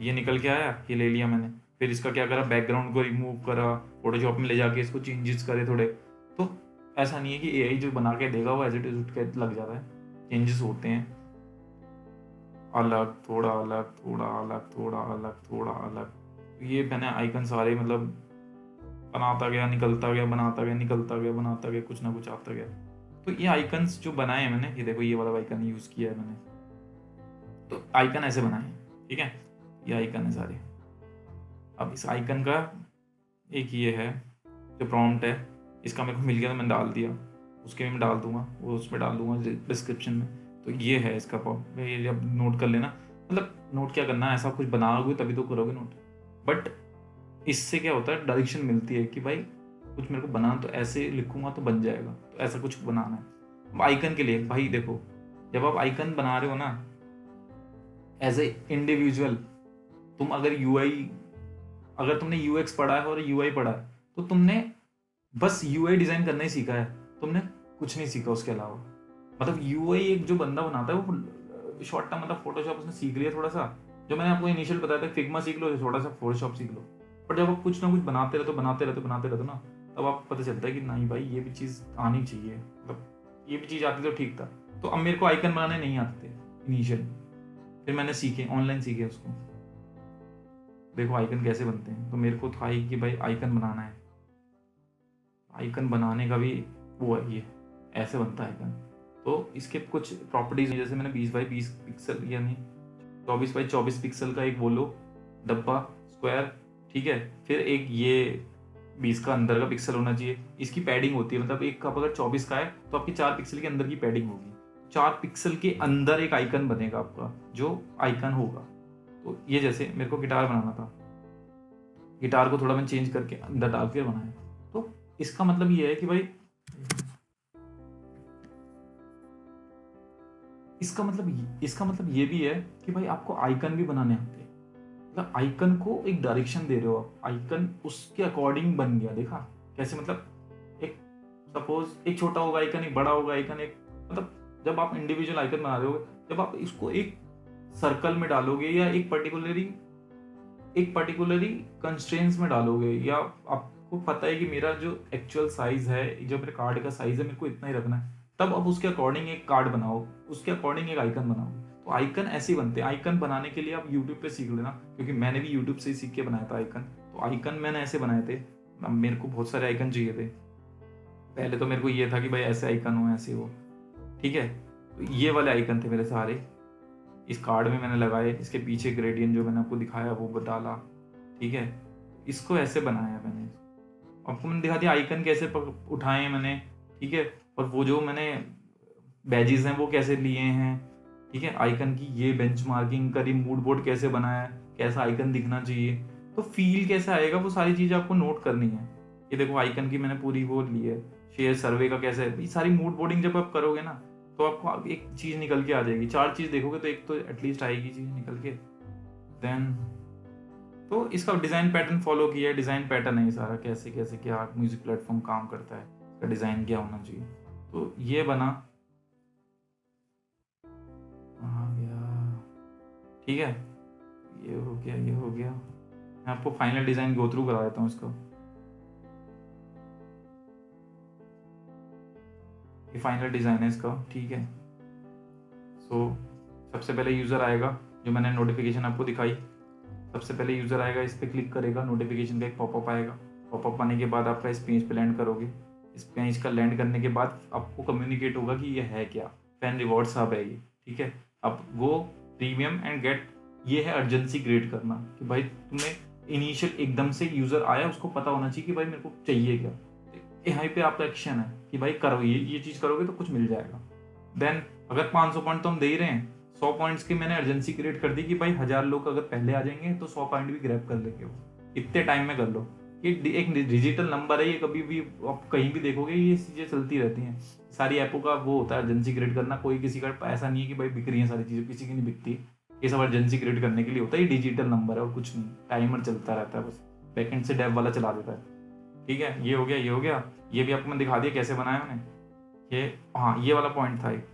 [SPEAKER 1] ये निकल के आया, ये ले लिया मैंने। फिर इसका क्या करा, बैकग्राउंड को रिमूव करा, फोटोशॉप में ले जाके इसको चेंजेस करे थोड़े। तो ऐसा नहीं है कि AI जो बना के देगा वो एज इट इज उठ के लग जाता है, चेंजेस होते हैं, अलग थोड़ा अलग, थोड़ा अलग, थोड़ा अलग, थोड़ा अलग। ये मैंने आइकन सारे मतलब बनाता गया, निकलता गया, बनाता गया, निकलता गया, बनाता गया, कुछ ना कुछ आता गया। तो ये आइकन्स जो बनाए हैं मैंने, ये देखो ये वाला आइकन यूज किया है मैंने, तो आइकन ऐसे बनाए हैं, ठीक है, ये आइकन है सारे। अब इस आइकन का एक ये है जो प्रॉम्प्ट है, इसका मेरे को मिल गया तो मैंने डाल दिया, उसके मैं डाल दूंगा, वो उसमें डाल दूंगा डिस्क्रिप्शन में। तो ये है इसका प्रॉम्प्ट, ये अब नोट कर लेना, मतलब नोट क्या करना है, ऐसा कुछ बनाओगे तभी तो करोगे नोट। बट इससे क्या होता है, डायरेक्शन मिलती है कि भाई कुछ मेरे को बनाना, तो ऐसे लिखूंगा तो बन जाएगा, तो ऐसा कुछ बनाना है। अब आइकन के लिए भाई देखो, जब आप आइकन बना रहे हो ना एज ए इंडिविजुअल, तुम अगर तुमने UX पढ़ा है और UI पढ़ा है, तो तुमने बस UI डिजाइन करना ही सीखा है, तुमने कुछ नहीं सीखा उसके अलावा। मतलब UI एक जो बंदा बनाता है वो शॉर्ट टर्म, मतलब फोटोशॉप उसने सीख लिया थोड़ा सा, जो मैंने आपको इनिशियल बताया था, फिग्मा सीख लो, थोड़ा सा फोटोशॉप सीख लो। पर जब आप कुछ ना कुछ बनाते रहते ना, तब आपको पता चलता है कि नहीं भाई ये भी चीज़ आनी चाहिए, मतलब ये भी चीज़ आती तो ठीक था। तो अब मेरे को आइकन बनाने नहीं आते थे इनिशियल, फिर मैंने सीखे, ऑनलाइन सीखे उसको। देखो आइकन कैसे बनते हैं, तो मेरे को था ही कि भाई आइकन बनाना है, आइकन बनाने का भी वो है, ये ऐसे बनता है आइकन। तो इसके कुछ प्रॉपर्टीज, जैसे मैंने 20x20 पिक्सल यानी 24x24 पिक्सल का एक वो लो डब्बा स्क्वायर, ठीक है। फिर एक ये 20 का अंदर का पिक्सल होना चाहिए, इसकी पैडिंग होती है, मतलब एक कप अगर 24 का है तो आपकी 4 पिक्सल के अंदर की पैडिंग होगी, 4 पिक्सल के अंदर एक आइकन बनेगा आपका, जो आइकन होगा। तो ये जैसे मेरे को गिटार बनाना था, गिटार को थोड़ा मैं चेंज करके अंदर डाल के बनाया, तो इसका मतलब ये है कि भाई इसका मतलब ये भी है कि भाई आपको आइकन भी बनाने आते हैं, मतलब आइकन को एक डायरेक्शन दे रहे हो आप, आइकन उसके अकॉर्डिंग बन गया, देखा कैसे, मतलब एक सपोज एक छोटा होगा आइकन, एक बड़ा होगा आइकन, एक मतलब जब आप इंडिविजुअल आइकन बना रहे हो, जब आप इसको एक सर्कल में डालोगे या एक पर्टिकुलरली कंस्ट्रेंट्स में डालोगे, या आपको पता है कि मेरा जो एक्चुअल साइज है, जो मेरे कार्ड का साइज है, मेरे को इतना ही रखना है, तब आप उसके अकॉर्डिंग एक कार्ड बनाओ, उसके अकॉर्डिंग एक आइकन बनाओ। तो आइकन ऐसे ही बनते हैं। आइकन बनाने के लिए आप यूट्यूब पे सीख लेना, क्योंकि मैंने भी यूट्यूब से ही सीख के बनाया था आइकन। तो आइकन मैंने ऐसे बनाए थे, अब मेरे को बहुत सारे आइकन चाहिए थे। पहले तो मेरे को ये था कि भाई ऐसे आइकन हो, ऐसे हो, ठीक है। तो ये वाले आइकन थे मेरे सारे, इस कार्ड में मैंने लगाए, इसके पीछे ग्रेडियंट जो मैंने आपको दिखाया वो डाला, ठीक है। इसको ऐसे बनाया मैंने, आपको मैंने दिखा दिया आइकन कैसे उठाए मैंने, ठीक है। और वो जो मैंने बैजेस हैं वो कैसे लिए हैं, ठीक है। आइकन की ये बेंचमार्किंग करी, मूड बोर्ड कैसे बनाया, कैसा आइकन दिखना चाहिए, तो फील कैसे आएगा, वो सारी चीज़ें आपको नोट करनी है। ये देखो आइकन की मैंने पूरी वो ली है, शेयर सर्वे का कैसे, ये सारी मूड बोर्डिंग जब आप करोगे ना, तो आपको एक चीज़ निकल के आ जाएगी। 4 चीज़ देखोगे तो एक तो एटलीस्ट आएगी चीज़ निकल के। देन तो इसका डिज़ाइन पैटर्न फॉलो किया है, डिज़ाइन पैटर्न है ये सारा, कैसे कैसे क्या म्यूजिक प्लेटफॉर्म काम करता है, इसका डिज़ाइन क्या होना चाहिए। तो ये बना आ गया, ठीक है। ये हो गया, ये हो गया। मैं आपको फाइनल डिज़ाइन गो थ्रू करा देता हूँ इसको। ये फाइनल डिज़ाइन है इसका, ठीक है। सो सबसे पहले यूज़र आएगा, जो मैंने नोटिफिकेशन आपको दिखाई, सबसे पहले यूज़र आएगा, इस पर क्लिक करेगा, नोटिफिकेशन का एक पॉपअप आएगा, पॉपअप आने के बाद आपका इस पेज पे लैंड करोगे। इस पेज का लैंड करने के बाद आपको कम्युनिकेट होगा कि ये है क्या, फैन रिवॉर्ड्स हब है ये, ठीक है। अब वो प्रीमियम एंड गेट, ये है अर्जेंसी क्रिएट करना, कि भाई तुम्हें इनिशियल एकदम से यूज़र आया, उसको पता होना चाहिए कि भाई मेरे को चाहिए क्या। यहाँ पे आपका एक्शन है कि भाई करो, ये चीज़ करोगे तो कुछ मिल जाएगा। देन अगर 500 पॉइंट तो हम दे ही रहे हैं, 100 पॉइंट्स की मैंने अर्जेंसी क्रिएट कर दी कि भाई 1000 लोग अगर पहले आ जाएंगे तो 100 पॉइंट भी ग्रैब कर लेंगे वो, इतने टाइम में कर लो। ये एक डिजिटल नंबर है, ये कभी भी आप कहीं भी देखोगे ये चीज़ें चलती रहती हैं। सारी ऐपों का वो होता है अर्जेंसी क्रिएट करना, कोई किसी का ऐसा नहीं है कि भाई बिक रही है सारी चीज़ें, किसी की नहीं बिकती। ये सब अर्जेंसी क्रिएट करने के लिए होता है, ये डिजिटल नंबर है और कुछ नहीं, टाइमर चलता रहता है बस, बैकएंड से डेव वाला चला देता है। ठीक है, ये हो गया, ये हो गया, ये भी आपको मैंने दिखा दिया कैसे बनाया मैंने। ये हाँ, ये वाला पॉइंट था एक,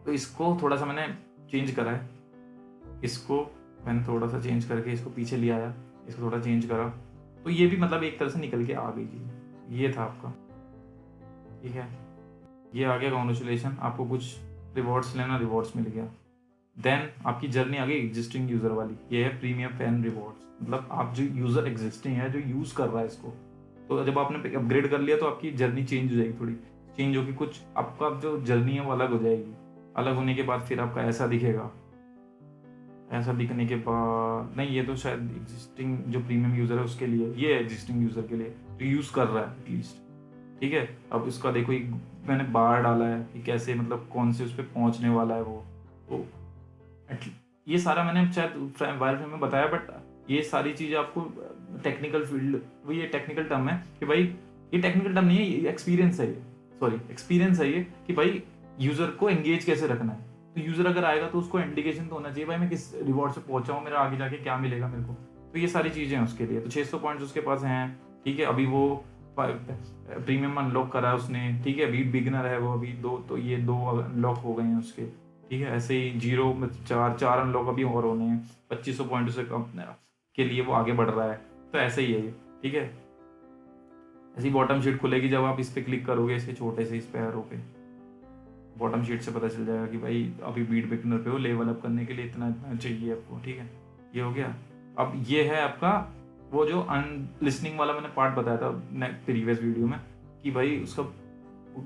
[SPEAKER 1] तो इसको थोड़ा सा मैंने चेंज करा है, इसको मैंने थोड़ा सा चेंज करके इसको पीछे ले आया, इसको थोड़ा चेंज करा, तो ये भी मतलब एक तरह से निकल के आ गई जी। ये था आपका, ठीक है, ये आ गया, कॉन्ग्रेचुलेशन, आपको कुछ रिवॉर्ड्स लेना, रिवॉर्ड्स मिल गया। देन आपकी जर्नी आ गई एग्जिस्टिंग यूजर वाली, ये है प्रीमियम फैन रिवॉर्ड्स, मतलब आप जो यूजर एग्जिस्टिंग है, जो यूज कर रहा है इसको, तो जब आपने अपग्रेड कर लिया तो आपकी जर्नी चेंज हो जाएगी, थोड़ी चेंज होगी, कुछ आपका जो जर्नी है वो अलग हो जाएगी। अलग होने के बाद फिर आपका ऐसा दिखेगा, ऐसा दिखने के बाद नहीं, ये तो शायद एग्जिस्टिंग जो प्रीमियम यूजर है उसके लिए, ये एग्जिस्टिंग यूजर के लिए जो यूज कर रहा है एटलीस्ट। ठीक है, अब इसका देखो, एक मैंने बार डाला है कि कैसे मतलब कौन से उस पर पहुंचने वाला है वो, तो ये सारा मैंने शायद वायरफ्रेम में बताया, बट ये सारी चीज़ आपको टेक्निकल फील्ड, वो ये टेक्निकल टर्म है कि भाई, ये टेक्निकल टर्म नहीं है, ये एक्सपीरियंस है, ये सॉरी एक्सपीरियंस है ये, कि भाई यूजर को एंगेज कैसे रखना है। तो यूजर अगर आएगा तो उसको इंडिकेशन तो होना चाहिए भाई मैं किस रिवॉर्ड से पहुंचा हूँ, मेरा आगे जाके क्या मिलेगा मेरे को। तो ये सारी चीज़ें हैं उसके लिए। तो 600 पॉइंट्स उसके पास हैं, ठीक है, अभी वो प्रीमियम अनलॉक करा है उसने, ठीक है, अभी बिगिनर है वो, अभी दो, तो ये 2 अनलॉक हो गए हैं उसके, ठीक है। ऐसे ही 0 में 4 अनलॉक अभी और होने हैं, 2500 पॉइंट से कम के लिए वो आगे बढ़ रहा है। तो ऐसे ही है ये, ठीक है। ऐसी बॉटम शीट खुलेगी जब आप इस पे क्लिक करोगे, इसके छोटे से इस पे एरो पे, बॉटम शीट से पता चल जाएगा कि भाई अभी बीट बिगनर पे हो, लेवल अप करने के लिए इतना इतना चाहिए आपको, ठीक है। ये हो गया। अब ये है आपका वो जो अनलिसनिंग वाला मैंने पार्ट बताया था प्रीवियस वीडियो में, कि भाई उसका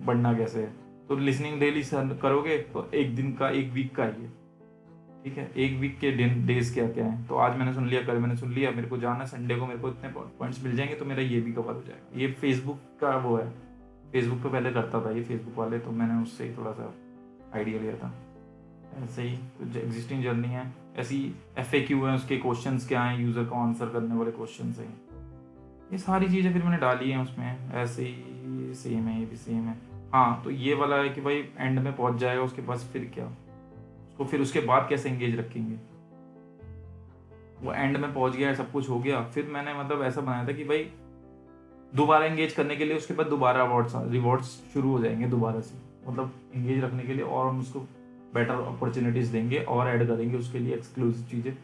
[SPEAKER 1] बढ़ना कैसे है। तो लिसनिंग डेली करोगे तो एक दिन का, एक वीक का ही है, ठीक है। एक वीक के डेज क्या क्या है, तो आज मैंने सुन लिया, कल मैंने सुन लिया, मेरे को जाना संडे को, मेरे को इतने पॉइंट्स मिल जाएंगे तो मेरा ये भी कवर हो जाएगा। ये फेसबुक का वो है, फेसबुक पे पहले करता था ये फेसबुक वाले, तो मैंने उससे ही थोड़ा सा आइडिया लिया था। ऐसे ही जो एग्जिस्टिंग जर्नी है, ऐसी FAQ है, उसके क्वेश्चंस क्या हैं, यूज़र को आंसर करने वाले क्वेश्चंस हैं, ये सारी चीज़ें फिर मैंने डाली हैं उसमें। ऐसे ही सेम है, ये भी सेम है। हाँ, तो ये वाला है कि भाई एंड में पहुंच जाएगा उसके पास, फिर क्या, उसको फिर उसके बाद कैसे एंगेज रखेंगे। वो एंड में पहुंच गया, सब कुछ हो गया, फिर मैंने मतलब ऐसा बनाया था कि भाई दोबारा एंगेज करने के लिए उसके बाद दोबारा रिवॉर्ड्स शुरू हो जाएंगे दोबारा से, मतलब एंगेज रखने के लिए, और हम उसको बेटर अपॉर्चुनिटीज देंगे और ऐड करेंगे उसके लिए एक्सक्लूसिव चीज़ें।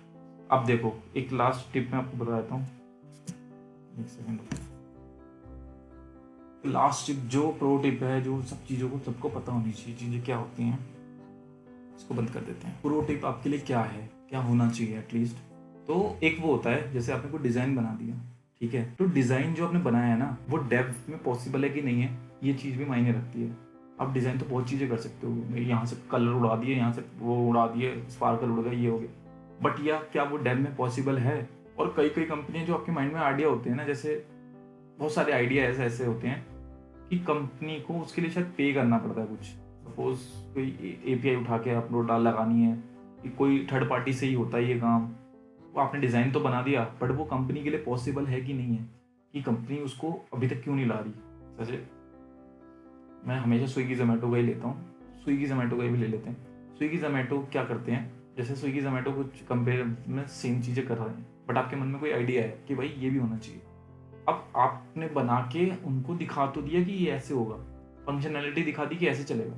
[SPEAKER 1] अब देखो, एक लास्ट टिप मैं आपको बता देता हूँ, एक सेकेंड। लास्ट टिप जो प्रो टिप है, जो सब चीज़ों को सबको पता होनी चाहिए, चीज़ें क्या होती हैं, इसको बंद कर देते हैं। प्रो टिप आपके लिए क्या है, क्या होना चाहिए एटलीस्ट। तो एक वो होता है, जैसे आपने कोई डिज़ाइन बना दिया, ठीक है, तो डिज़ाइन जो आपने बनाया है ना, वो डेव में पॉसिबल है कि नहीं है, ये चीज़ भी मायने रखती है। आप डिज़ाइन तो बहुत चीज़ें कर सकते हो, यहाँ से कलर उड़ा दिए, यहाँ से वो उड़ा दिए, स्पार्कल उड़ गया, ये हो गया, बट या क्या वो डेव में पॉसिबल है। और कई कई कंपनियां जो आपके माइंड में आइडिया होते हैं ना, जैसे बहुत सारे आइडिया ऐसे ऐसे होते हैं कि कंपनी को उसके लिए शायद पे करना पड़ता है कुछ। सपोज कोई API उठा के अपलोड डाल लगानी है, कि कोई थर्ड पार्टी से ही होता है ये काम, वो आपने डिज़ाइन तो बना दिया, बट वो कंपनी के लिए पॉसिबल है कि नहीं है, कि कंपनी उसको अभी तक क्यों नहीं ला रही। जैसे मैं हमेशा स्विगी जोमेटो का ही लेता हूँ, स्विगी जोमेटो का ही भी ले लेते हैं। स्विगी जोमेटो क्या करते हैं, जैसे स्विगी जोमेटो कुछ कंपेयर में सेम चीज़ें कर रहे हैं, बट आपके मन में कोई आइडिया है कि भाई ये भी होना चाहिए। अब आपने बना के उनको दिखा तो दिया कि ये ऐसे होगा, फंक्शनैलिटी दिखा दी कि ऐसे चलेगा,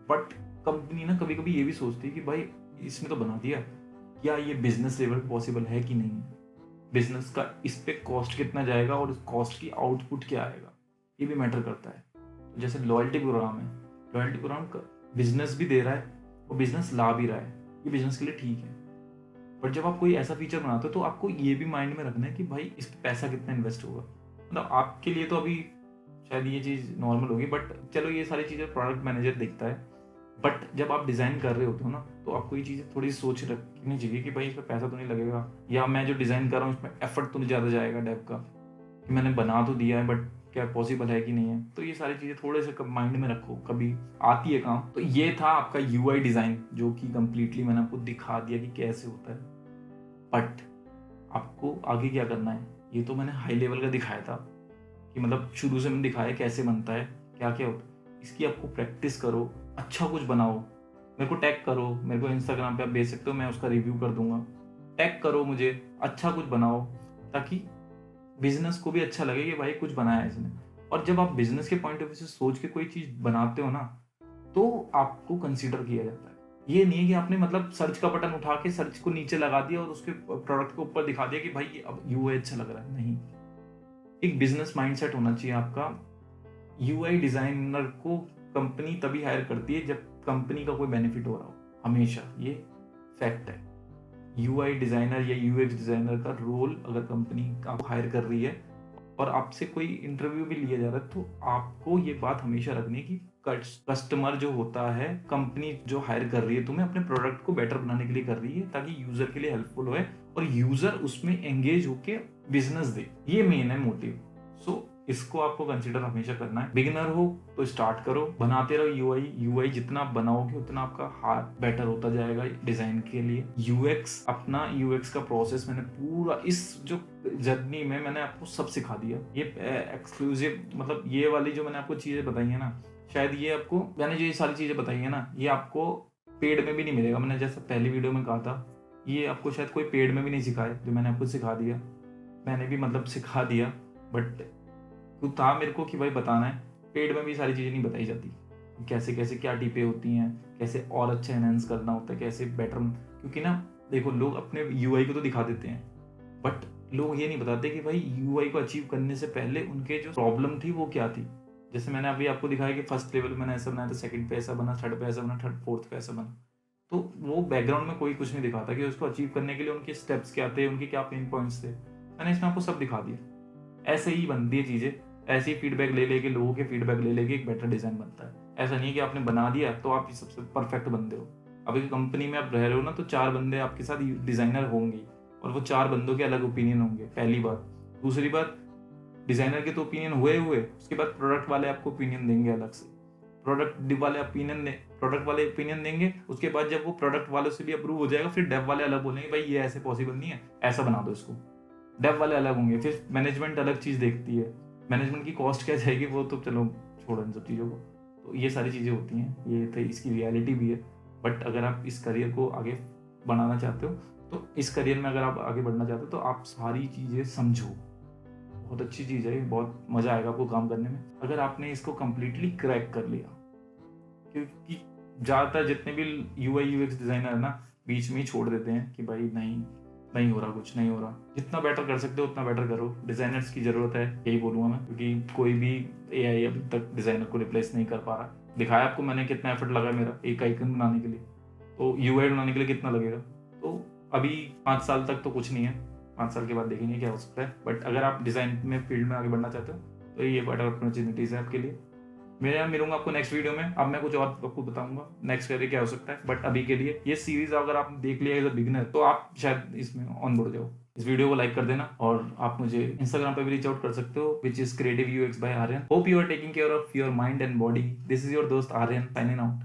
[SPEAKER 1] बट कंपनी ना कभी कभी ये भी सोचती है कि भाई इसमें तो बना दिया, क्या ये बिजनेस लेवल पॉसिबल है कि नहीं, बिजनेस का इस पे कॉस्ट कितना जाएगा और इस कॉस्ट की आउटपुट क्या आएगा, ये भी मैटर करता है। जैसे लॉयल्टी प्रोग्राम है, लॉयल्टी प्रोग्राम बिजनेस भी दे रहा है और बिजनेस ला भी रहा है, ये बिजनेस के लिए ठीक है, बट जब आप कोई ऐसा फीचर बनाते हो तो आपको ये भी माइंड में रखना है कि भाई इस पे पैसा कितना इन्वेस्ट होगा। मतलब आपके लिए तो अभी शायद ये चीज़ नॉर्मल होगी, बट चलो ये सारी चीज़ें प्रोडक्ट मैनेजर देखता है, बट जब आप डिज़ाइन कर रहे होते हो ना, तो आपको ये चीज़ें थोड़ी सोच रखनी चाहिए कि भाई इस पर पैसा तो नहीं लगेगा, या मैं जो डिज़ाइन कर रहा हूँ इसमें एफर्ट तो नहीं ज़्यादा जाएगा डेव का, कि मैंने बना तो दिया है बट क्या पॉसिबल है कि नहीं है। तो ये सारी चीज़ें थोड़े से माइंड में रखो, कभी आती है काम। तो ये था आपका यूआई डिज़ाइन, जो कि कंप्लीटली मैंने आपको दिखा दिया कि कैसे होता है। बट आपको आगे क्या करना है, ये तो मैंने हाई लेवल का दिखाया था कि मतलब शुरू से मैंने दिखाया कैसे बनता है, क्या क्या होता है। इसकी आपको प्रैक्टिस करो, अच्छा कुछ बनाओ, मेरे को टैग करो, मेरे को इंस्टाग्राम पे आप भेज सकते हो, मैं उसका रिव्यू कर दूंगा। टैग करो मुझे, अच्छा कुछ बनाओ, ताकि बिजनेस को भी अच्छा लगे कि भाई कुछ बनाया है इसने। और जब आप बिजनेस के पॉइंट ऑफ व्यू से सोच के कोई चीज बनाते हो ना, तो आपको कंसीडर किया जाता है। ये नहीं है कि आपने मतलब सर्च का बटन उठा के सर्च को नीचे लगा दिया और उसके प्रोडक्ट को ऊपर दिखा दिया कि भाई अब यूआई अच्छा लग रहा है। नहीं, एक बिजनेस माइंडसेट होना चाहिए आपका। यूआई डिजाइनर को कंपनी तभी हायर करती है जब कंपनी का कोई बेनिफिट हो रहा हो, हमेशा, ये फैक्ट है। यूआई डिजाइनर या यूएक्स डिजाइनर का रोल अगर कंपनी आपको हायर कर रही है और आपसे कोई इंटरव्यू भी लिया जा रहा है, तो आपको ये बात हमेशा रखनी है कि कस्टमर जो होता है, कंपनी जो हायर कर रही है तुम्हें अपने प्रोडक्ट को बेटर बनाने के लिए कर रही है, ताकि यूजर के लिए हेल्पफुल होए और यूजर उसमें एंगेज होके बिजनेस दे। ये मेन है मोटिव। सो इसको आपको कंसिडर हमेशा करना है। बिगिनर हो तो स्टार्ट करो, बनाते रहो यूआई। यूआई जितना आप बनाओगे उतना आपका हाथ बेटर होता जाएगा डिजाइन के लिए। यूएक्स, अपना यूएक्स का प्रोसेस मैंने पूरा इस जो जर्नी में मैंने आपको सब सिखा दिया। ये एक्सक्लूसिव, मतलब ये वाली जो मैंने आपको चीजें बताई है ना, शायद ये आपको, मैंने जो ये सारी चीजें बताई है ना, ये आपको पेड में भी नहीं मिलेगा। मैंने जैसे पहली वीडियो में कहा था, ये आपको शायद कोई पेड में भी नहीं सिखाए, जो मैंने आपको सिखा दिया। मैंने भी मतलब सिखा दिया, बट तो था मेरे को कि भाई बताना है। पेड में भी सारी चीज़ें नहीं बताई जाती, कैसे कैसे क्या टिपें होती हैं, कैसे और अच्छा एनहेंस करना होता है, कैसे बेटर। क्योंकि ना देखो, लोग अपने यूआई को तो दिखा देते हैं, बट लोग ये नहीं बताते कि भाई यूआई को अचीव करने से पहले उनके जो प्रॉब्लम थी वो क्या थी। जैसे मैंने अभी आपको दिखाया कि फर्स्ट लेवल मैंने ऐसा बनाया था, सेकंड पे ऐसा बना, थर्ड पे ऐसा बना, थर्ड फोर्थ पे ऐसा बना। तो वो बैकग्राउंड में कोई कुछ नहीं दिखाता कि उसको अचीव करने के लिए उनके स्टेप्स क्या थे, उनके क्या पेन पॉइंट्स थे। मैंने इसमें आपको सब दिखा दिया। ऐसे ही बनती है चीज़ें, ऐसे ही फीडबैक ले लेके, लोगों के फीडबैक ले लेके एक बेटर डिज़ाइन बनता है। ऐसा नहीं है कि आपने बना दिया तो आप सबसे परफेक्ट बंदे हो। अब एक कंपनी में आप रह रहे हो ना, तो 4 बंदे आपके साथ डिज़ाइनर होंगे और वो 4 बंदों के अलग ओपिनियन होंगे, पहली बात। दूसरी बात, डिज़ाइनर के तो ओपिनियन हुए हुए, उसके बाद प्रोडक्ट वाले आपको ओपिनियन देंगे अलग से। प्रोडक्ट वाले ओपिनियन देंगे, उसके बाद जब वो प्रोडक्ट वालों से भी अप्रूव हो जाएगा, फिर डेव वाले अलग बोलेंगे भाई ये ऐसे पॉसिबल नहीं है, ऐसा बना दो इसको। डेव वाले अलग होंगे, फिर मैनेजमेंट अलग चीज़ देखती है। मैनेजमेंट की कॉस्ट क्या जाएगी वो तो चलो छोड़ो इन सब चीज़ों को। तो ये सारी चीज़ें होती हैं, ये तो इसकी रियलिटी भी है। बट अगर आप इस करियर को आगे बढ़ाना चाहते हो, तो इस करियर में अगर आप आगे बढ़ना चाहते हो, तो आप सारी चीज़ें समझो। बहुत अच्छी चीज़ है, बहुत मज़ा आएगा आपको काम करने में अगर आपने इसको कंप्लीटली क्रैक कर लिया। क्योंकि ज़्यादातर जितने भी यूआई यूएक्स डिज़ाइनर है ना, बीच में ही छोड़ देते हैं कि भाई नहीं हो रहा, कुछ नहीं हो रहा। जितना बेटर कर सकते हो उतना बेटर करो। डिज़ाइनर्स की ज़रूरत है, यही बोलूँगा मैं, क्योंकि कोई भी एआई अभी तक डिज़ाइनर को रिप्लेस नहीं कर पा रहा। दिखाया आपको मैंने कितना एफर्ट लगा मेरा एक आइकन बनाने के लिए, तो यूआई बनाने के लिए कितना लगेगा। तो अभी 5 साल तक तो कुछ नहीं है, 5 साल के बाद देखेंगे क्या हो सकता है। बट अगर आप डिज़ाइन में फील्ड में आगे बढ़ना चाहते हो, तो ये बेटर अपॉर्चुनिटीज़ है आपके लिए। मैं मिलूंगा आपको नेक्स्ट वीडियो में। अब मैं कुछ और आपको बताऊंगा नेक्स्ट करियर क्या हो सकता है। बट अभी के लिए ये सीरीज अगर आप देख लिया एज अ बिगिनर, तो आप शायद इसमें ऑन बोर्ड जाओ। इस वीडियो को लाइक कर देना और आप मुझे इंस्टाग्राम पे भी रीच आउट कर सकते हो, which is creative UX by Aryan. Hope you are taking care of your mind and body. This is your दोस्त आर्यन साइनिंग आउट।